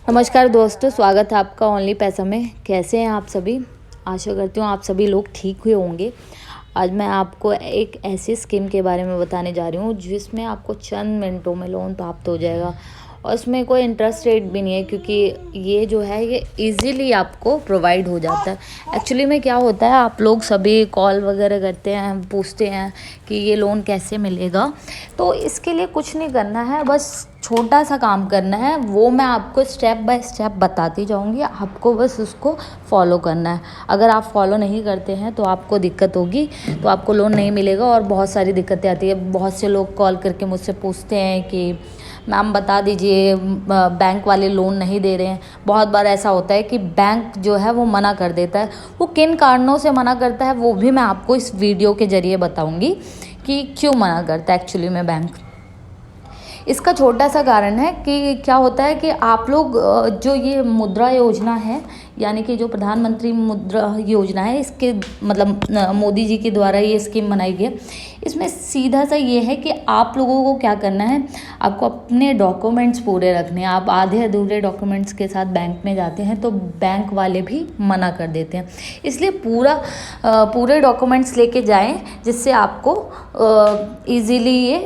नमस्कार दोस्तों, स्वागत है आपका ओनली पैसा में। कैसे हैं आप सभी? आशा करती हूँ आप सभी लोग ठीक हुए होंगे। आज मैं आपको एक ऐसी स्कीम के बारे में बताने जा रही हूँ जिसमें आपको चंद मिनटों में लोन प्राप्त हो जाएगा और इसमें कोई इंटरेस्ट रेट भी नहीं है, क्योंकि ये जो है ये इजीली आपको प्रोवाइड हो जाता है। एक्चुअली में क्या होता है, आप लोग सभी कॉल वगैरह करते हैं, पूछते हैं कि ये लोन कैसे मिलेगा। तो इसके लिए कुछ नहीं करना है, बस छोटा सा काम करना है, वो मैं आपको स्टेप बाय स्टेप बताती जाऊंगी। आपको बस उसको फॉलो करना है। अगर आप फॉलो नहीं करते हैं तो आपको दिक्कत होगी, तो आपको लोन नहीं मिलेगा और बहुत सारी दिक्कतें आती है। बहुत से लोग कॉल करके मुझसे पूछते हैं कि मैम बता दीजिए, बैंक वाले लोन नहीं दे रहे हैं। बहुत बार ऐसा होता है कि बैंक जो है वो मना कर देता है। वो किन कारणों से मना करता है वो भी मैं आपको इस वीडियो के ज़रिए बताऊंगी कि क्यों मना करता है एक्चुअली में बैंक। इसका छोटा सा कारण है कि क्या होता है कि आप लोग जो ये मुद्रा योजना है, यानी कि जो प्रधानमंत्री मुद्रा योजना है, इसके मतलब मोदी जी के द्वारा ये स्कीम बनाई गई है। इसमें सीधा सा ये है कि आप लोगों को क्या करना है, आपको अपने डॉक्यूमेंट्स पूरे रखने हैं। आप आधे अधूरे डॉक्यूमेंट्स के साथ बैंक में जाते हैं तो बैंक वाले भी मना कर देते हैं। इसलिए पूरे डॉक्यूमेंट्स लेके जाएं जिससे आपको इजीली ये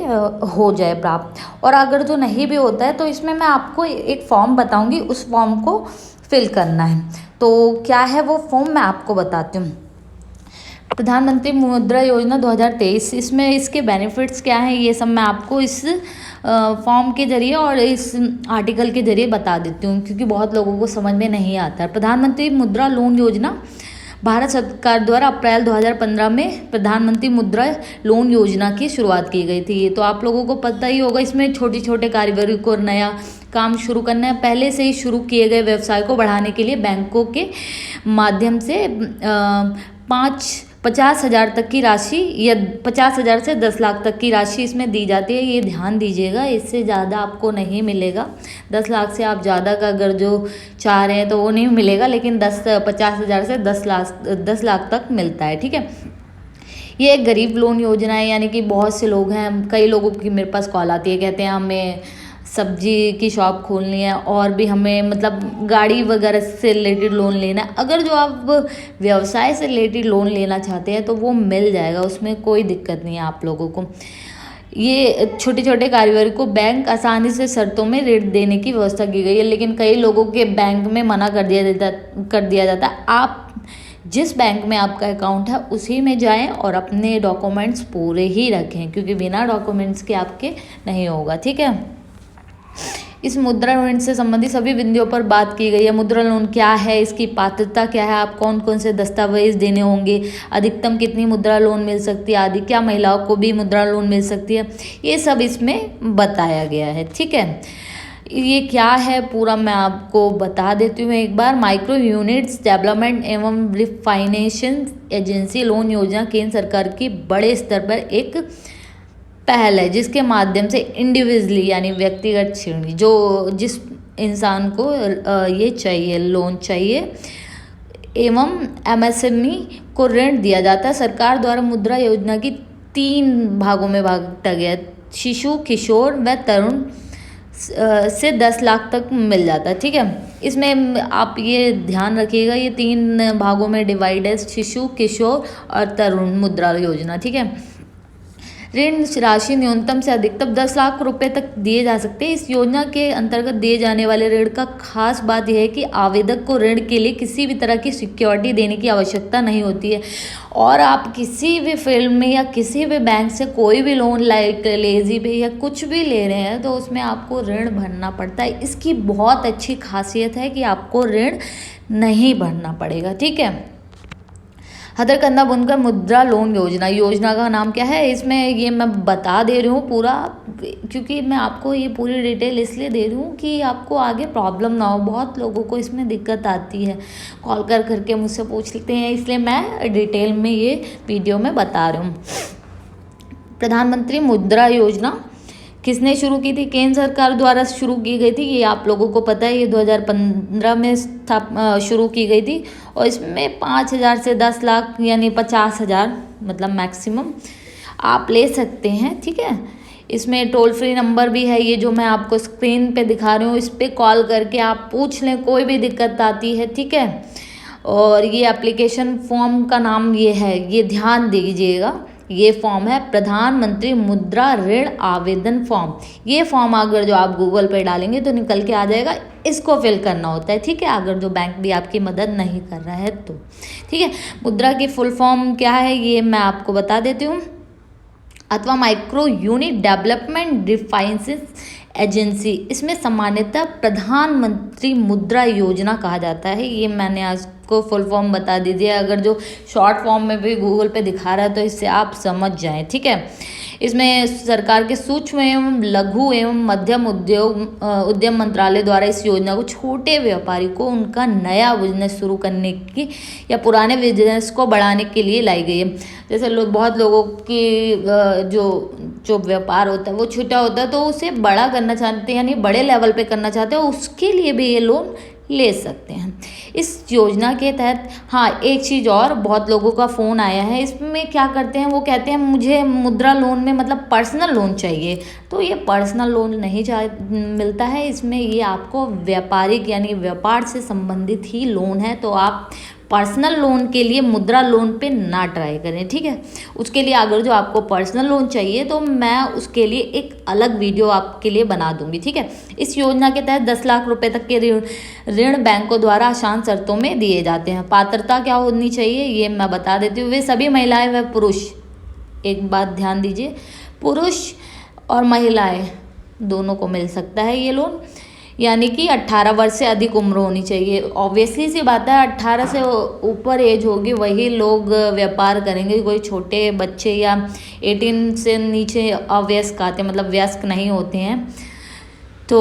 हो जाए प्राप्त। और अगर जो नहीं भी होता है तो इसमें मैं आपको एक फॉर्म बताऊंगी, उस फॉर्म को फिल करना है। तो क्या है वो फॉर्म, मैं आपको बताती हूँ। प्रधानमंत्री मुद्रा योजना 2023, इसमें इसके बेनिफिट्स क्या हैं ये सब मैं आपको इस फॉर्म के जरिए और इस आर्टिकल के जरिए बता देती हूँ, क्योंकि बहुत लोगों को समझ में नहीं आता है। प्रधानमंत्री मुद्रा लोन योजना भारत सरकार द्वारा अप्रैल 2015 में प्रधानमंत्री मुद्रा लोन योजना की शुरुआत की गई थी। ये तो आप लोगों को पता ही होगा। इसमें छोटे छोटे कारीगरों को नया काम शुरू करना है। पहले से ही शुरू किए गए व्यवसाय को बढ़ाने के लिए बैंकों के माध्यम से 50,000 तक की राशि या 50,000 से 10 लाख तक की राशि इसमें दी जाती है। ये ध्यान दीजिएगा, इससे ज़्यादा आपको नहीं मिलेगा। 10 लाख से आप ज़्यादा का अगर जो चाह रहे हैं तो वो नहीं मिलेगा, लेकिन 50,000 से 10 लाख तक मिलता है। ठीक है, ये एक गरीब लोन योजना है, यानी कि बहुत से लोग हैं, कई लोगों की मेरे पास कॉल आती है, कहते हैं हमें सब्जी की शॉप खोलनी है और भी हमें मतलब गाड़ी वगैरह से रिलेटेड लोन लेना है। अगर जो आप व्यवसाय से रिलेटेड लोन लेना चाहते हैं तो वो मिल जाएगा, उसमें कोई दिक्कत नहीं है आप लोगों को। ये छोटे छोटे कारोबार को बैंक आसानी से शर्तों में ऋण देने की व्यवस्था की गई है, लेकिन कई लोगों के बैंक में मना कर दिया जाता है। आप जिस बैंक में आपका अकाउंट है उसी में जाएं और अपने डॉक्यूमेंट्स पूरे ही रखें, क्योंकि बिना डॉक्यूमेंट्स के आपके नहीं होगा। ठीक है, इस मुद्रा लोन से संबंधित सभी बिंदुओं पर बात की गई है। मुद्रा लोन क्या है, इसकी पात्रता क्या है, आप कौन कौन से दस्तावेज देने होंगे, अधिकतम कितनी मुद्रा लोन मिल सकती है आदि, क्या महिलाओं को भी मुद्रा लोन मिल सकती है, ये सब इसमें बताया गया है। ठीक है, ये क्या है पूरा मैं आपको बता देती हूँ एक बार। माइक्रो यूनिट्स डेवलपमेंट एवं रिफाइनेशन एजेंसी लोन योजना केंद्र सरकार की बड़े स्तर पर एक पहल है, जिसके माध्यम से इंडिविजुअली यानी व्यक्तिगत श्रेणी जिस इंसान को ये चाहिए, लोन चाहिए, एवं एमएसएमई को ऋण दिया जाता है। सरकार द्वारा मुद्रा योजना की 3 भागों में बांटा गया है। शिशु, किशोर व तरुण से 10 लाख तक मिल जाता है। ठीक है, इसमें आप ये ध्यान रखिएगा, ये 3 भागों में डिवाइड है, शिशु, किशोर और तरुण मुद्रा योजना। ठीक है, ऋण राशि न्यूनतम से अधिकतम 10 लाख रुपए तक दिए जा सकते हैं। इस योजना के अंतर्गत दिए जाने वाले ऋण का खास बात यह है कि आवेदक को ऋण के लिए किसी भी तरह की सिक्योरिटी देने की आवश्यकता नहीं होती है। और आप किसी भी फील्ड में या किसी भी बैंक से कोई भी लोन लाइक लेजी पे या कुछ भी ले रहे हैं तो उसमें आपको ऋण भरना पड़ता है। इसकी बहुत अच्छी खासियत है कि आपको ऋण नहीं भरना पड़ेगा। ठीक है, हथकरघा बुनकर मुद्रा लोन योजना का नाम क्या है, इसमें ये मैं बता दे रही हूँ पूरा, क्योंकि मैं आपको ये पूरी डिटेल इसलिए दे रही हूँ कि आपको आगे प्रॉब्लम ना हो। बहुत लोगों को इसमें दिक्कत आती है, कॉल करके मुझसे पूछ लेते हैं, इसलिए मैं डिटेल में ये वीडियो में बता रही हूँ। प्रधानमंत्री मुद्रा योजना किसने शुरू की थी? केंद्र सरकार द्वारा शुरू की गई थी, ये आप लोगों को पता है। ये 2015 में शुरू की गई थी और इसमें 5,000 से 10 लाख यानी 50,000 मतलब मैक्सिमम आप ले सकते हैं। ठीक है, इसमें टोल फ्री नंबर भी है, ये जो मैं आपको स्क्रीन पे दिखा रही हूँ, इस पर कॉल करके आप पूछ लें, कोई भी दिक्कत आती है, ठीक है। और ये एप्लीकेशन फॉर्म का नाम ये है, ये ध्यान दीजिएगा, ये फॉर्म है प्रधानमंत्री मुद्रा ऋण आवेदन फॉर्म। ये फॉर्म अगर जो आप गूगल पे डालेंगे तो निकल के आ जाएगा, इसको फिल करना होता है, ठीक है, अगर जो बैंक भी आपकी मदद नहीं कर रहा है तो, ठीक है। मुद्रा की फुल फॉर्म क्या है ये मैं आपको बता देती हूँ, अथवा माइक्रो यूनिट डेवलपमेंट डिफाइंसेस एजेंसी, इसमें सामान्यतः प्रधानमंत्री मुद्रा योजना कहा जाता है। ये मैंने आज को फुल फॉर्म बता दीजिए, अगर जो शॉर्ट फॉर्म में भी गूगल पे दिखा रहा है तो इससे आप समझ जाएं, ठीक है। इसमें सरकार के सूक्ष्म एवं लघु एवं मध्यम उद्यम मंत्रालय द्वारा इस योजना को छोटे व्यापारी को उनका नया बिजनेस शुरू करने की या पुराने बिजनेस को बढ़ाने के लिए लाई गई है। जैसे बहुत लोगों की जो व्यापार होता है वो छोटा होता है, तो उसे बड़ा करना चाहते हैं, यानी बड़े लेवल पे करना चाहते हैं, उसके लिए भी ये लोन ले सकते हैं इस योजना के तहत। हाँ, एक चीज़ और, बहुत लोगों का फ़ोन आया है, इसमें क्या करते हैं, वो कहते हैं मुझे मुद्रा लोन में मतलब पर्सनल लोन चाहिए, तो ये पर्सनल लोन नहीं मिलता है इसमें, ये आपको व्यापारिक यानी व्यापार से संबंधित ही लोन है, तो आप पर्सनल लोन के लिए मुद्रा लोन पे ना ट्राई करें, ठीक है। उसके लिए अगर जो आपको पर्सनल लोन चाहिए तो मैं उसके लिए एक अलग वीडियो आपके लिए बना दूंगी, ठीक है। इस योजना के तहत 10 लाख रुपए तक के ऋण बैंकों द्वारा आसान शर्तों में दिए जाते हैं। पात्रता क्या होनी चाहिए ये मैं बता देती हूँ, वे सभी महिलाएं व पुरुष, एक बात ध्यान दीजिए, पुरुष और महिलाएं दोनों को मिल सकता है ये लोन, यानी कि 18 वर्ष से अधिक उम्र होनी चाहिए। ऑब्वियसली सी बात है, 18 से ऊपर एज होगी वही लोग व्यापार करेंगे, कोई छोटे बच्चे या 18 से नीचे अवयस्क आते, मतलब वयस्क नहीं होते हैं, तो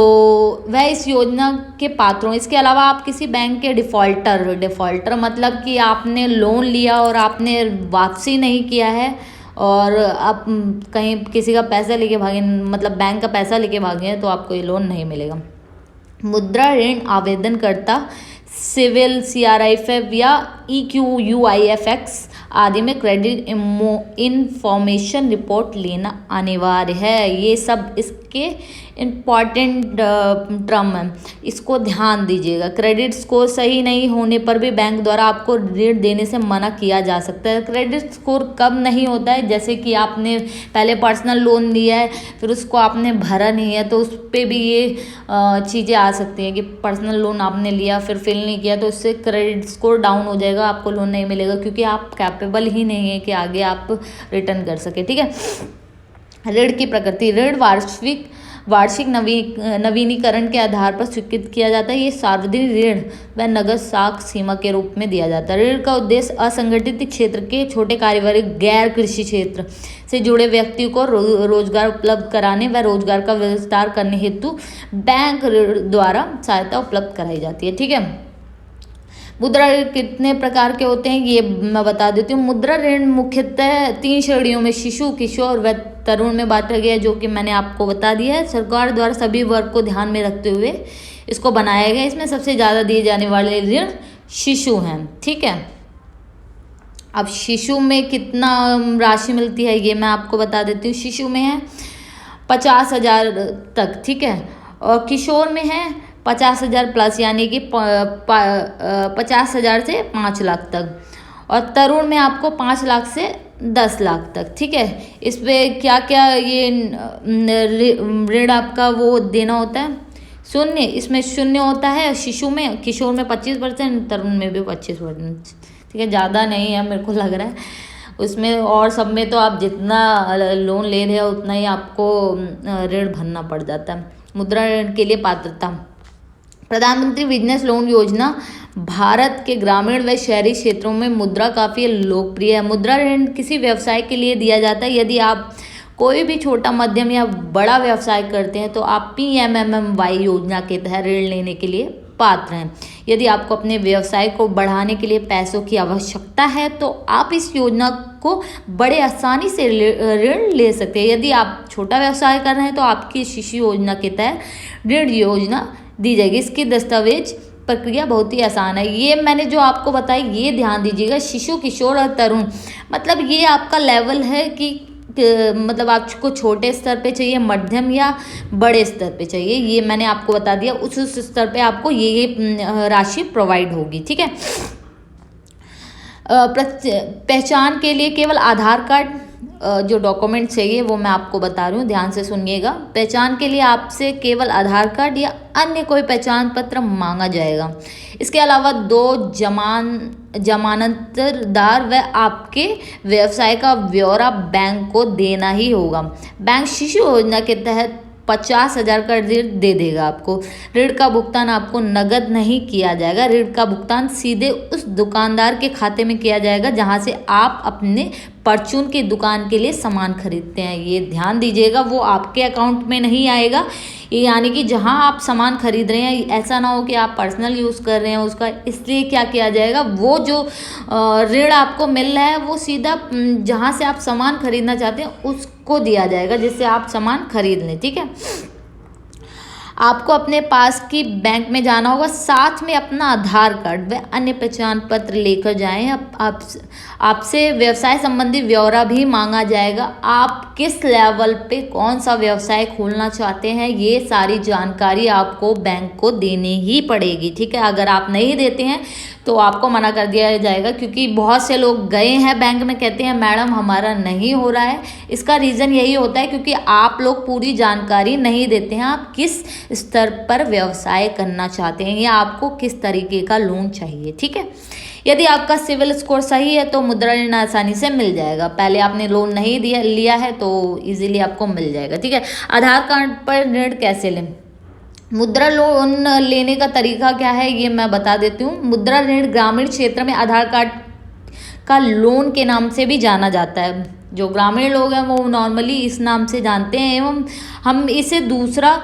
वह इस योजना के पात्र हों। इसके अलावा आप किसी बैंक के डिफ़ॉल्टर मतलब कि आपने लोन लिया और आपने वापसी नहीं किया है और आप कहीं किसी का पैसा लेके भागे, मतलब बैंक का पैसा लेके भागे हैं, तो आपको ये लोन नहीं मिलेगा। मुद्रा ऋण आवेदनकर्ता सिविल CRIF या EQUIFX आदि में क्रेडिट इंफॉर्मेशन रिपोर्ट लेना अनिवार्य है। ये सब इसके इम्पॉर्टेंट टर्म है, इसको ध्यान दीजिएगा। क्रेडिट स्कोर सही नहीं होने पर भी बैंक द्वारा आपको ऋण देने से मना किया जा सकता है। क्रेडिट स्कोर कब नहीं होता है, जैसे कि आपने पहले पर्सनल लोन लिया है फिर उसको आपने भरा नहीं है, तो उस पर भी ये चीज़ें आ सकती हैं कि पर्सनल लोन आपने लिया फिर फिल नहीं किया, तो उससे क्रेडिट स्कोर डाउन हो जाएगा, आपको लोन नहीं मिलेगा, क्योंकि आप कैपेबल ही नहीं है कि आगे आप रिटर्न कर सके, ठीक है। ऋण की प्रकृति, ऋण वार्षिक नवीनीकरण के आधार पर स्वीकृत किया जाता है। ये सार्वजनिक ऋण व नगद साख सीमा के रूप में दिया जाता है। ऋण का उद्देश्य असंगठित क्षेत्र के छोटे कारोबारी गैर कृषि क्षेत्र से जुड़े व्यक्ति को रोजगार उपलब्ध कराने व रोजगार का विस्तार करने हेतु बैंक ऋण द्वारा सहायता उपलब्ध कराई जाती है, ठीक है। मुद्रा ऋण कितने प्रकार के होते हैं ये मैं बता देती हूँ। मुद्रा ऋण मुख्यतः 3 श्रेणियों में शिशु, किशोर व तरुण में बांटा गया है, जो कि मैंने आपको बता दिया है। सरकार द्वारा सभी वर्ग को ध्यान में रखते हुए इसको बनाया गया है। इसमें सबसे ज़्यादा दिए जाने वाले ऋण शिशु हैं, ठीक है। अब शिशु में कितना राशि मिलती है ये मैं आपको बता देती हूँ। शिशु में है 50,000 तक, ठीक है, और किशोर में है 50,000 प्लस, यानी कि 50,000 से 5 लाख तक, और तरुण में आपको 5 लाख से 10 लाख तक, ठीक है। इस पे क्या क्या ये ऋण आपका वो देना होता है, शून्य, इसमें शून्य होता है शिशु में, किशोर में 25%, तरुण में भी 25%, ठीक है, ज़्यादा नहीं है मेरे को लग रहा है उसमें। और सब में तो आप जितना लोन ले रहे हो उतना ही आपको ऋण भरना पड़ जाता है। मुद्रा ऋण के लिए पात्रता, प्रधानमंत्री बिजनेस लोन योजना भारत के ग्रामीण व शहरी क्षेत्रों में मुद्रा काफ़ी लोकप्रिय है। मुद्रा ऋण किसी व्यवसाय के लिए दिया जाता है। यदि आप कोई भी छोटा, मध्यम या बड़ा व्यवसाय करते हैं तो आप PMMY योजना के तहत ऋण लेने के लिए पात्र हैं। यदि आपको अपने व्यवसाय को बढ़ाने के लिए पैसों की आवश्यकता है तो आप इस योजना को बड़े आसानी से ऋण ले सकते हैं। यदि आप छोटा व्यवसाय कर रहे हैं तो आपकी शिशु योजना के तहत ऋण योजना दी जाएगी। इसकी दस्तावेज प्रक्रिया बहुत ही आसान है। ये मैंने जो आपको बताई ये ध्यान दीजिएगा। शिशु, किशोर और तरुण, मतलब ये आपका लेवल है कि मतलब आपको छोटे स्तर पे चाहिए, मध्यम या बड़े स्तर पे चाहिए, ये मैंने आपको बता दिया। उस स्तर पे आपको ये राशि प्रोवाइड होगी, ठीक है। पहचान के लिए केवल आधार कार्ड जो डॉक्यूमेंट चाहिए वो मैं आपको बता रही हूँ, ध्यान से सुनिएगा। पहचान के लिए आपसे केवल आधार कार्ड या अन्य कोई पहचान पत्र मांगा जाएगा। इसके अलावा 2 जमानतदार व आपके व्यवसाय का ब्यौरा बैंक को देना ही होगा। बैंक शिशु योजना के तहत 50,000 का ऋण दे देगा आपको। ऋण का भुगतान आपको नगद नहीं किया जाएगा, ऋण का भुगतान सीधे उस दुकानदार के खाते में किया जाएगा जहां से आप अपने परचून की दुकान के लिए सामान खरीदते हैं। ये ध्यान दीजिएगा, वो आपके अकाउंट में नहीं आएगा। ये यानी कि जहां आप सामान खरीद रहे हैं, ऐसा ना हो कि आप पर्सनल यूज़ कर रहे हैं उसका, इसलिए क्या किया जाएगा, वो जो ऋण आपको मिल रहा है वो सीधा जहां से आप सामान खरीदना चाहते हैं उसको दिया जाएगा, जिससे आप सामान खरीद लें, ठीक है। आपको अपने पास की बैंक में जाना होगा, साथ में अपना आधार कार्ड व अन्य पहचान पत्र लेकर जाएं। आपसे व्यवसाय संबंधी ब्यौरा भी मांगा जाएगा। आप किस लेवल पे कौन सा व्यवसाय खोलना चाहते हैं, ये सारी जानकारी आपको बैंक को देनी ही पड़ेगी, ठीक है। अगर आप नहीं देते हैं तो आपको मना कर दिया जाएगा, क्योंकि बहुत से लोग गए हैं बैंक में, कहते हैं मैडम हमारा नहीं हो रहा है। इसका रीज़न यही होता है क्योंकि आप लोग पूरी जानकारी नहीं देते हैं, आप किस स्तर पर व्यवसाय करना चाहते हैं या आपको किस तरीके का लोन चाहिए, ठीक है। यदि आपका सिविल स्कोर सही है तो मुद्रा ऋण आसानी से मिल जाएगा। पहले आपने लोन नहीं लिया है तो इजीली आपको मिल जाएगा, ठीक है। आधार कार्ड पर ऋण कैसे लें? मुद्रा लोन लेने का तरीका क्या है ये मैं बता देती हूँ। मुद्रा ऋण ग्रामीण क्षेत्र में आधार कार्ड का लोन के नाम से भी जाना जाता है। जो ग्रामीण लोग हैं वो नॉर्मली इस नाम से जानते हैं, एवं हम इसे दूसरा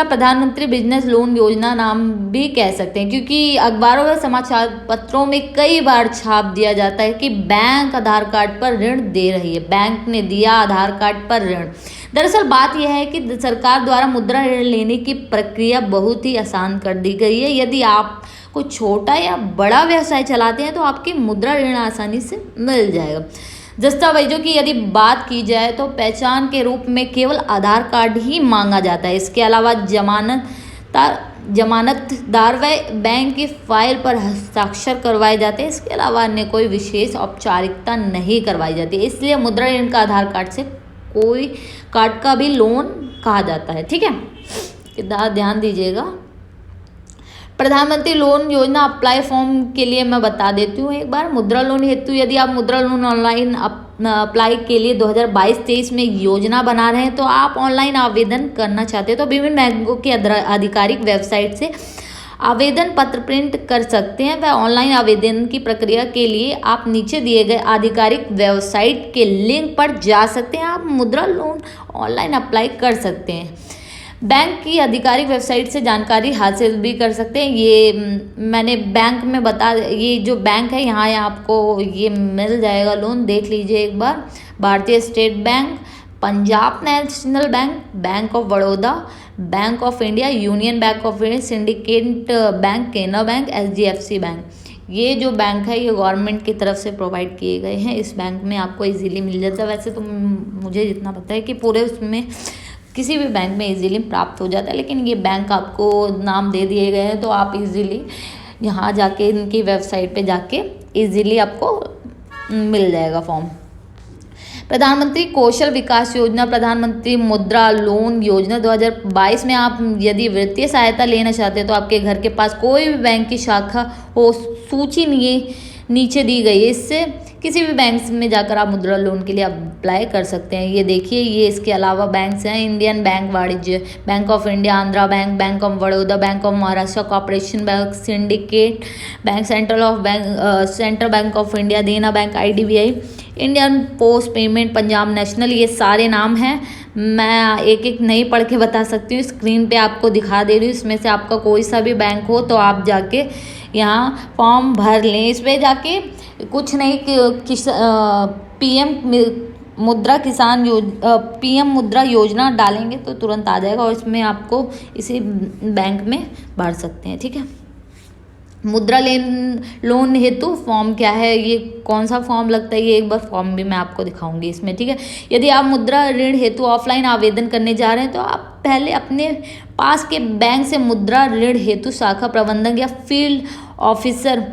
प्रधानमंत्री बिजनेस लोन योजना नाम भी कह सकते हैं, क्योंकि अखबारों व समाचार पत्रों में कई बार छाप दिया जाता है कि बैंक आधार कार्ड पर ऋण दे रही है, बैंक ने दिया आधार कार्ड पर ऋण। दरअसल बात यह है कि सरकार द्वारा मुद्रा ऋण लेने की प्रक्रिया बहुत ही आसान कर दी गई है। यदि आप कोई छोटा या बड़ा व्यवसाय चलाते हैं तो आपकी मुद्रा ऋण आसानी से मिल जाएगा। दस्तावेजों की यदि बात की जाए तो पहचान के रूप में केवल आधार कार्ड ही मांगा जाता है। इसके अलावा जमानतदार व बैंक की फाइल पर हस्ताक्षर करवाए जाते हैं। इसके अलावा अन्य कोई विशेष औपचारिकता नहीं करवाई जाती, इसलिए मुद्रा ऋण का आधार कार्ड से कोई कार्ड का भी लोन कहा जाता है, ठीक है। ध्यान दीजिएगा। प्रधानमंत्री लोन योजना अप्लाई फॉर्म के लिए मैं बता देती हूँ एक बार। मुद्रा लोन हेतु यदि आप मुद्रा लोन ऑनलाइन अप्लाई के लिए 2022-23 में योजना बना रहे हैं तो आप ऑनलाइन आवेदन करना चाहते हैं तो विभिन्न बैंकों की आधिकारिक वेबसाइट से आवेदन पत्र प्रिंट कर सकते हैं। वह ऑनलाइन आवेदन की प्रक्रिया के लिए आप नीचे दिए गए आधिकारिक वेबसाइट के लिंक पर जा सकते हैं। आप मुद्रा लोन ऑनलाइन अप्लाई कर सकते हैं। बैंक की आधिकारिक वेबसाइट से जानकारी हासिल भी कर सकते हैं। ये मैंने बैंक में ये जो बैंक है यहाँ आपको ये मिल जाएगा लोन, देख लीजिए एक बार। भारतीय state bank, Punjab national bank, bank of Baroda, bank of India, union bank of India, syndicate bank, Canara bank, HDFC bank, ये जो बैंक है ये गवर्नमेंट की तरफ से प्रोवाइड किए गए हैं। इस बैंक में आपको इजीली मिल जाता है। वैसे तो मुझे जितना पता है कि पूरे उसमें किसी भी बैंक में इजीली प्राप्त हो जाता है, लेकिन ये बैंक आपको नाम दे दिए गए हैं तो आप इजीली यहाँ जाके इनकी वेबसाइट पे जाके इजीली आपको मिल जाएगा फॉर्म। प्रधानमंत्री कौशल विकास योजना, प्रधानमंत्री मुद्रा लोन योजना 2022 में आप यदि वित्तीय सहायता लेना चाहते हैं तो आपके घर के पास कोई भी बैंक की शाखा हो, सूची नीचे दी गई है। इससे किसी भी बैंक में जाकर आप मुद्रा लोन के लिए अप्लाई कर सकते हैं। ये देखिए, ये इसके अलावा बैंक्स हैं: इंडियन बैंक वाणिज्य, bank of India, Andhra bank, bank of Baroda, bank of Maharashtra, corporation bank, syndicate bank, central bank of India, Dena bank, IDBI, Indian post payment, Punjab national, ये सारे नाम हैं। मैं एक एक नहीं पढ़ के बता सकती हूँ, स्क्रीन पे आपको दिखा दे रही हूँ। इसमें से आपका कोई सा भी बैंक हो तो आप जाके यहाँ फॉर्म भर लें। इस पर जाके कुछ नहीं PM मुद्रा योजना डालेंगे तो तुरंत आ जाएगा और इसमें आपको इसी बैंक में भर सकते हैं, ठीक है। मुद्रा लोन हेतु फॉर्म क्या है, ये कौन सा फॉर्म लगता है, ये एक बार फॉर्म भी मैं आपको दिखाऊंगी इसमें, ठीक है। यदि आप मुद्रा ऋण हेतु ऑफलाइन आवेदन करने जा रहे हैं तो आप पहले अपने पास के बैंक से मुद्रा ऋण हेतु शाखा प्रबंधक या फील्ड ऑफिसर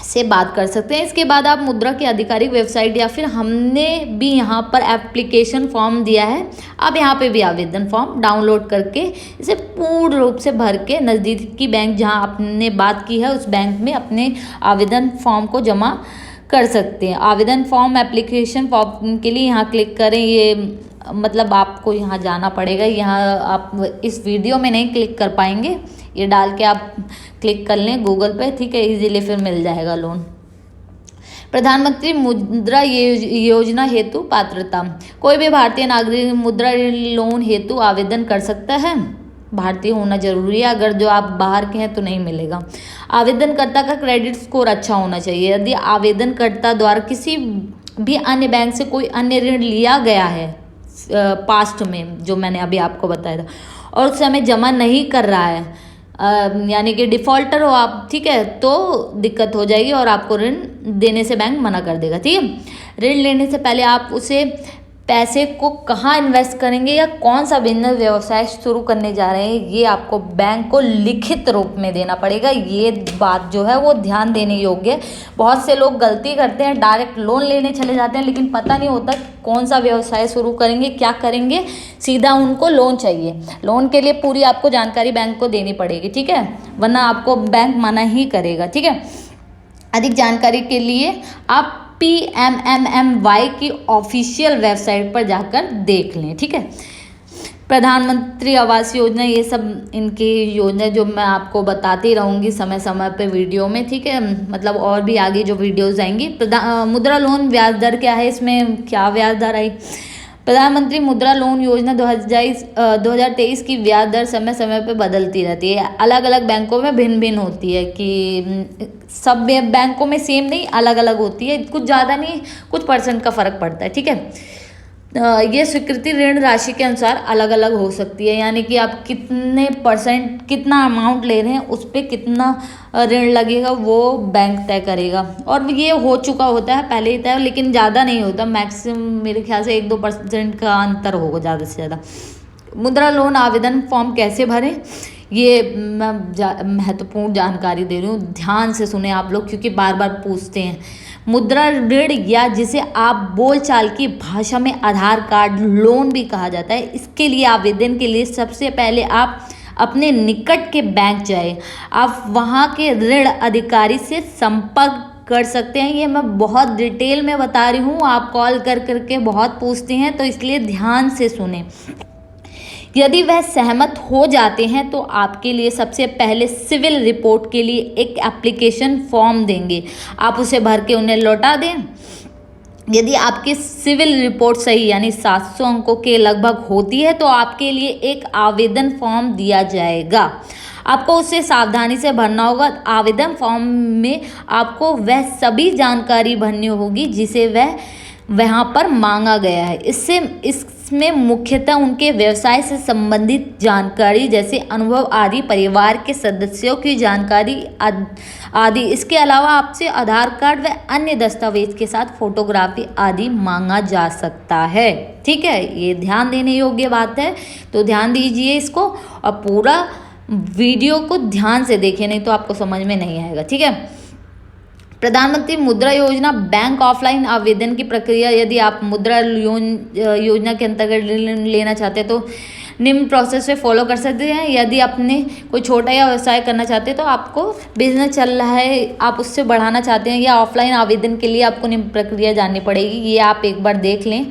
से बात कर सकते हैं। इसके बाद आप मुद्रा की आधिकारिक वेबसाइट या फिर हमने भी यहाँ पर एप्लीकेशन फॉर्म दिया है, आप यहाँ पे भी आवेदन फॉर्म डाउनलोड करके इसे पूर्ण रूप से भर के नज़दीकी बैंक जहाँ आपने बात की है उस बैंक में अपने आवेदन फॉर्म को जमा कर सकते हैं। आवेदन फॉर्म एप्लीकेशन फॉर्म के लिए यहाँ क्लिक करें, ये मतलब आपको यहाँ जाना पड़ेगा, यहाँ आप इस वीडियो में नहीं क्लिक कर पाएंगे, ये डाल के आप क्लिक कर लें गूगल पे, ठीक है, इजीली फिर मिल जाएगा लोन। प्रधानमंत्री मुद्रा योजना हेतु पात्रता, कोई भी भारतीय नागरिक मुद्रा लोन हेतु आवेदन कर सकता है। भारतीय होना जरूरी है, अगर जो आप बाहर के हैं तो नहीं मिलेगा। आवेदनकर्ता का क्रेडिट स्कोर अच्छा होना चाहिए। यदि आवेदनकर्ता द्वारा किसी भी अन्य बैंक से कोई अन्य ऋण लिया गया है पास्ट में, जो मैंने अभी आपको बताया था, और उस समय जमा नहीं कर रहा है, यानी कि डिफ़ॉल्टर हो आप, ठीक है, तो दिक्कत हो जाएगी और आपको ऋण देने से बैंक मना कर देगा, ठीक है। ऋण लेने से पहले आप उसे पैसे को कहाँ इन्वेस्ट करेंगे या कौन सा बिजनेस व्यवसाय शुरू करने जा रहे हैं, ये आपको बैंक को लिखित रूप में देना पड़ेगा। ये बात जो है वो ध्यान देने योग्य है। बहुत से लोग गलती करते हैं, डायरेक्ट लोन लेने चले जाते हैं, लेकिन पता नहीं होता कौन सा व्यवसाय शुरू करेंगे, क्या करेंगे, सीधा उनको लोन चाहिए। लोन के लिए पूरी आपको जानकारी बैंक को देनी पड़ेगी, ठीक है, वरना आपको बैंक मना ही करेगा, ठीक है। अधिक जानकारी के लिए आप PMMY की ऑफिशियल वेबसाइट पर जाकर देख लें, ठीक है। प्रधानमंत्री आवास योजना, ये सब इनकी योजना जो मैं आपको बताती रहूँगी समय समय पे वीडियो में, ठीक है, मतलब और भी आगे जो वीडियोस आएंगी। मुद्रा लोन ब्याज दर क्या है, इसमें क्या ब्याज दर आई। प्रधानमंत्री मुद्रा लोन योजना 2023 की ब्याज दर समय समय पे बदलती रहती है, अलग अलग बैंकों में भिन्न भिन्न होती है, कि सब बैंकों में सेम नहीं, अलग अलग होती है, कुछ ज़्यादा नहीं, कुछ परसेंट का फ़र्क पड़ता है, ठीक है। ये स्वीकृति ऋण राशि के अनुसार अलग अलग हो सकती है, यानी कि आप कितने परसेंट, कितना अमाउंट ले रहे हैं, उस पर कितना ऋण लगेगा वो बैंक तय करेगा। और ये हो चुका होता है पहले ही तय, लेकिन ज़्यादा नहीं होता, मैक्सिमम मेरे ख्याल से 1-2% का अंतर होगा ज़्यादा से ज़्यादा। मुद्रा लोन आवेदन फॉर्म कैसे भरें, ये मैं महत्वपूर्ण जानकारी दे रही हूँ, ध्यान से सुने आप लोग, क्योंकि बार बार पूछते हैं। मुद्रा ऋण या जिसे आप बोलचाल की भाषा में आधार कार्ड लोन भी कहा जाता है, इसके लिए आवेदन के लिए सबसे पहले आप अपने निकट के बैंक जाएं। आप वहाँ के ऋण अधिकारी से संपर्क कर सकते हैं। ये मैं बहुत डिटेल में बता रही हूँ, आप कॉल कर करके बहुत पूछते हैं, तो इसलिए ध्यान से सुने। यदि वह सहमत हो जाते हैं तो आपके लिए सबसे पहले सिविल रिपोर्ट के लिए एक एप्लीकेशन फॉर्म देंगे, आप उसे भर के उन्हें लौटा दें। यदि आपकी सिविल रिपोर्ट सही यानी 700 अंकों के लगभग होती है तो आपके लिए एक आवेदन फॉर्म दिया जाएगा, आपको उसे सावधानी से भरना होगा। आवेदन फॉर्म में आपको वह सभी जानकारी भरनी होगी जिसे वहाँ पर मांगा गया है। इसमें मुख्यतः उनके व्यवसाय से संबंधित जानकारी जैसे अनुभव आदि, परिवार के सदस्यों की जानकारी आदि। इसके अलावा आपसे आधार कार्ड व अन्य दस्तावेज के साथ फोटोग्राफी आदि मांगा जा सकता है, ठीक है। ये ध्यान देने योग्य बात है, तो ध्यान दीजिए इसको और पूरा वीडियो को ध्यान से देखिए, नहीं तो आपको समझ में नहीं आएगा, ठीक है। प्रधानमंत्री मुद्रा योजना बैंक ऑफलाइन आवेदन की प्रक्रिया, यदि आप मुद्रा योजना के अंतर्गत लेना चाहते हैं तो निम्न प्रोसेस से फॉलो कर सकते हैं। यदि आपने कोई छोटा या व्यवसाय करना चाहते हैं तो आपको बिजनेस चल रहा है, आप उससे बढ़ाना चाहते हैं, या ऑफलाइन आवेदन के लिए आपको निम्न प्रक्रिया जाननी पड़ेगी, ये आप एक बार देख लें,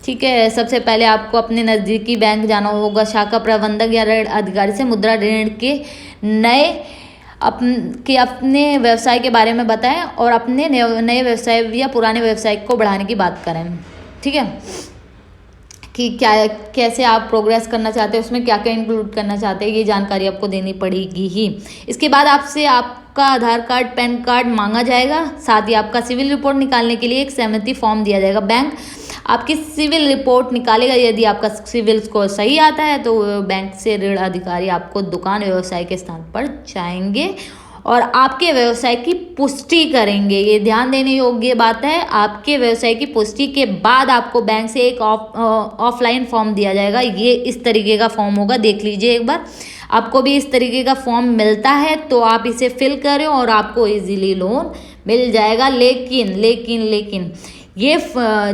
ठीक है। सबसे पहले आपको अपने नज़दीकी बैंक जाना होगा, शाखा प्रबंधक या ऋण अधिकारी से मुद्रा ऋण के अपने व्यवसाय के बारे में बताएं और अपने नए व्यवसाय या पुराने व्यवसाय को बढ़ाने की बात करें, ठीक है, कि क्या कैसे आप प्रोग्रेस करना चाहते हैं, उसमें क्या क्या इंक्लूड करना चाहते हैं, ये जानकारी आपको देनी पड़ेगी ही। इसके बाद आपसे आपका आधार कार्ड, पैन कार्ड मांगा जाएगा, साथ ही आपका सिविल रिपोर्ट निकालने के लिए एक सहमति फॉर्म दिया जाएगा। बैंक आपकी सिविल रिपोर्ट निकालेगा। यदि आपका सिविल स्कोर सही आता है तो बैंक से ऋण अधिकारी आपको दुकान व्यवसाय के स्थान पर जाएंगे और आपके व्यवसाय की पुष्टि करेंगे। ये ध्यान देने योग्य बात है, आपके व्यवसाय की पुष्टि के बाद आपको बैंक से एक ऑफलाइन फॉर्म दिया जाएगा। ये इस तरीके का फॉर्म होगा, देख लीजिए एक बार। आपको भी इस तरीके का फॉर्म मिलता है तो आप इसे फिल करें और आपको इजीली लोन मिल जाएगा। लेकिन ये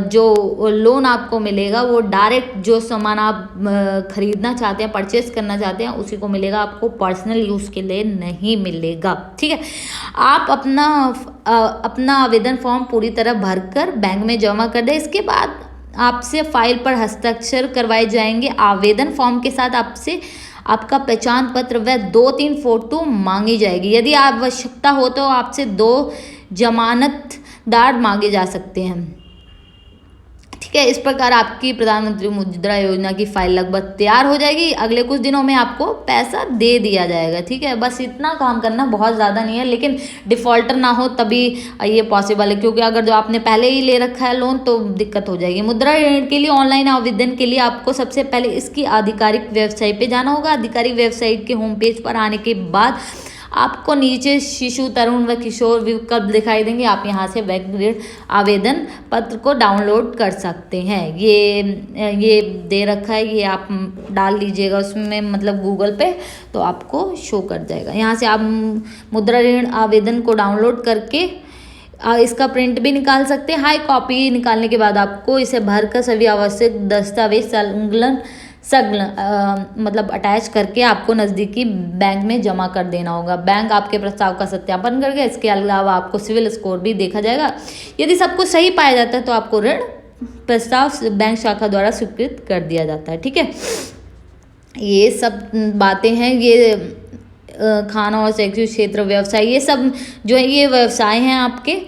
जो लोन आपको मिलेगा वो डायरेक्ट जो सामान आप खरीदना चाहते हैं, परचेस करना चाहते हैं, उसी को मिलेगा, आपको पर्सनल यूज़ के लिए नहीं मिलेगा। ठीक है, आप अपना आवेदन फॉर्म पूरी तरह भरकर बैंक में जमा कर दें। इसके बाद आपसे फाइल पर हस्ताक्षर करवाए जाएंगे। आवेदन फॉर्म के साथ आपसे आपका पहचान पत्र व 2-3 फोटो मांगी जाएगी। यदि आवश्यकता हो तो आपसे 2 जमानतदार मांगे जा सकते हैं। ठीक है, इस प्रकार आपकी प्रधानमंत्री मुद्रा योजना की फाइल लगभग तैयार हो जाएगी। अगले कुछ दिनों में आपको पैसा दे दिया जाएगा। ठीक है, बस इतना काम करना, बहुत ज़्यादा नहीं है, लेकिन डिफ़ॉल्टर ना हो तभी ये पॉसिबल है, क्योंकि अगर जो आपने पहले ही ले रखा है लोन तो दिक्कत हो जाएगी। मुद्रा ऋण के लिए ऑनलाइन आवेदन के लिए आपको सबसे पहले इसकी आधिकारिक वेबसाइट पर जाना होगा। आधिकारिक वेबसाइट के होम पेज पर आने के बाद आपको नीचे शिशु, तरुण व किशोर विकल्प दिखाई देंगे। आप यहाँ से बैंक ऋण आवेदन पत्र को डाउनलोड कर सकते हैं। ये दे रखा है, ये आप डाल लीजिएगा उसमें, मतलब गूगल पे, तो आपको शो कर जाएगा। यहाँ से आप मुद्रा ऋण आवेदन को डाउनलोड करके इसका प्रिंट भी निकाल सकते हैं। हाई कॉपी निकालने के बाद आपको इसे भरकर सभी आवश्यक दस्तावेज मतलब अटैच करके आपको नज़दीकी बैंक में जमा कर देना होगा। बैंक आपके प्रस्ताव का सत्यापन करके, इसके अलावा आपको सिविल स्कोर भी देखा जाएगा। यदि सब कुछ सही पाया जाता है तो आपको ऋण प्रस्ताव बैंक शाखा द्वारा स्वीकृत कर दिया जाता है। ठीक है, ये सब बातें हैं। ये खाना और शैक्षिक क्षेत्र व्यवसाय, ये सब जो है ये व्यवसाय हैं आपके।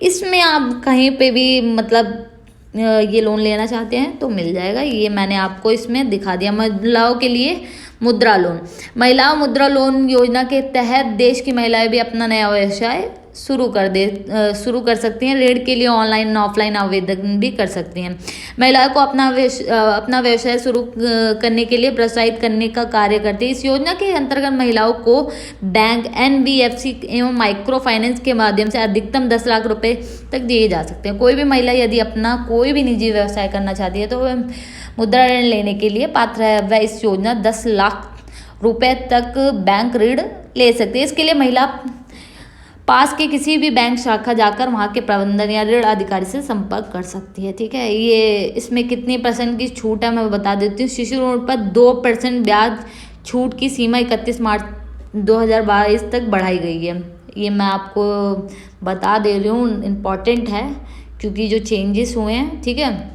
इसमें आप कहीं पे भी मतलब ये लोन लेना चाहते हैं तो मिल जाएगा। ये मैंने आपको इसमें दिखा दिया। महिलाओं के लिए मुद्रा लोन, महिला मुद्रा लोन योजना के तहत देश की महिलाएं भी अपना नया व्यवसाय शुरू कर सकती हैं। ऋण के लिए ऑनलाइन ऑफलाइन आवेदन भी कर सकती हैं। महिलाओं को अपना व्यवसाय शुरू करने के लिए प्रोत्साहित करने का कार्य करती है। इस योजना के अंतर्गत महिलाओं को बैंक, NBFC एवं माइक्रो फाइनेंस के माध्यम से अधिकतम 10 लाख रुपए तक दिए जा सकते हैं। कोई भी महिला यदि अपना कोई भी निजी व्यवसाय करना चाहती है तो वह मुद्रा ऋण लेने के लिए पात्र है। वह इस योजना 10 लाख रुपए तक बैंक ऋण ले सकती है। इसके लिए महिला पास के किसी भी बैंक शाखा जाकर वहाँ के प्रबंधन या ऋण अधिकारी से संपर्क कर सकती है। ठीक है, ये इसमें कितनी % की छूट है मैं बता देती हूँ। शिशु ऋण पर 2% ब्याज छूट की सीमा 31 मार्च 2022 तक बढ़ाई गई है। ये मैं आपको बता दे रही हूँ, इम्पॉर्टेंट है क्योंकि जो चेंजेस हुए हैं। ठीक है,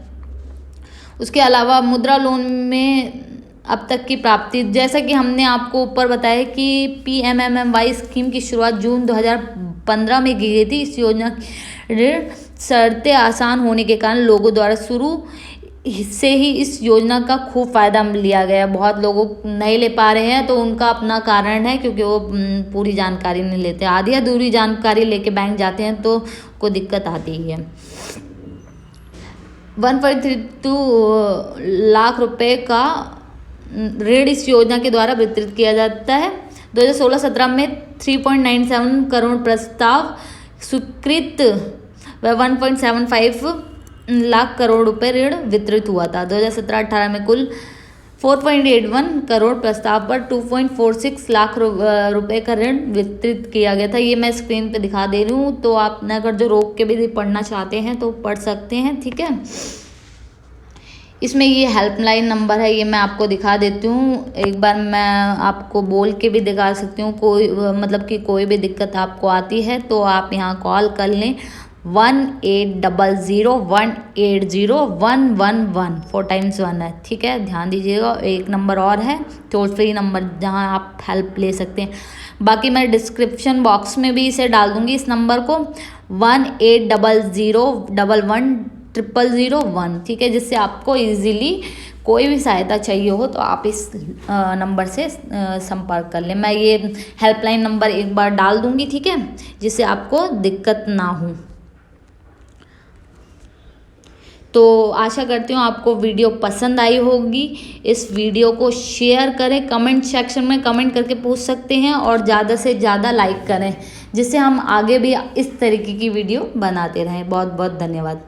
उसके अलावा मुद्रा लोन में अब तक की प्राप्ति, जैसा कि हमने आपको ऊपर बताया कि PMMY स्कीम की शुरुआत जून 2015 में की गई थी। इस योजना की ऋण शर्तें आसान होने के कारण लोगों द्वारा शुरू से ही इस योजना का खूब फायदा लिया गया। बहुत लोगों नहीं ले पा रहे हैं तो उनका अपना कारण है, क्योंकि वो पूरी जानकारी नहीं लेते। आधी अधूरी जानकारी लेके बैंक जाते हैं तो कोई दिक्कत आती है। 1.32 लाख रुपए का ऋण इस योजना के द्वारा वितरित किया जाता है। 2016-17 में 3.97 करोड़ प्रस्ताव स्वीकृत व 1.75 लाख करोड़ रुपए ऋण वितरित हुआ था। 2017-18 में कुल 4.81 करोड़ प्रस्ताव पर 2.46 लाख रुपए का ऋण वितरित किया गया था। ये मैं स्क्रीन पे दिखा दे रही हूँ, तो आप अगर जो रोक के भी पढ़ना चाहते हैं तो पढ़ सकते हैं। ठीक है, इसमें ये हेल्पलाइन नंबर है, ये मैं आपको दिखा देती हूँ। एक बार मैं आपको बोल के भी दिखा सकती हूँ। कोई मतलब कि कोई भी दिक्कत आपको आती है तो आप यहाँ कॉल कर लें 1800-180-111 4 टाइम्स 1 है। ठीक है, ध्यान दीजिएगा। एक नंबर और है टोल फ्री नंबर, जहाँ आप हेल्प ले सकते हैं। बाकी मैं डिस्क्रिप्शन बॉक्स में भी इसे डाल दूँगी, इस नंबर को 1800-1100-001। ठीक है, जिससे आपको इजीली कोई भी सहायता चाहिए हो तो आप इस नंबर से संपर्क कर लें। मैं ये हेल्पलाइन नंबर एक बार डाल दूँगी, ठीक है, जिससे आपको दिक्कत ना हो। तो आशा करती हूँ आपको वीडियो पसंद आई होगी। इस वीडियो को शेयर करें, कमेंट सेक्शन में कमेंट करके पूछ सकते हैं और ज़्यादा से ज़्यादा लाइक करें, जिससे हम आगे भी इस तरीके की वीडियो बनाते रहें। बहुत बहुत धन्यवाद।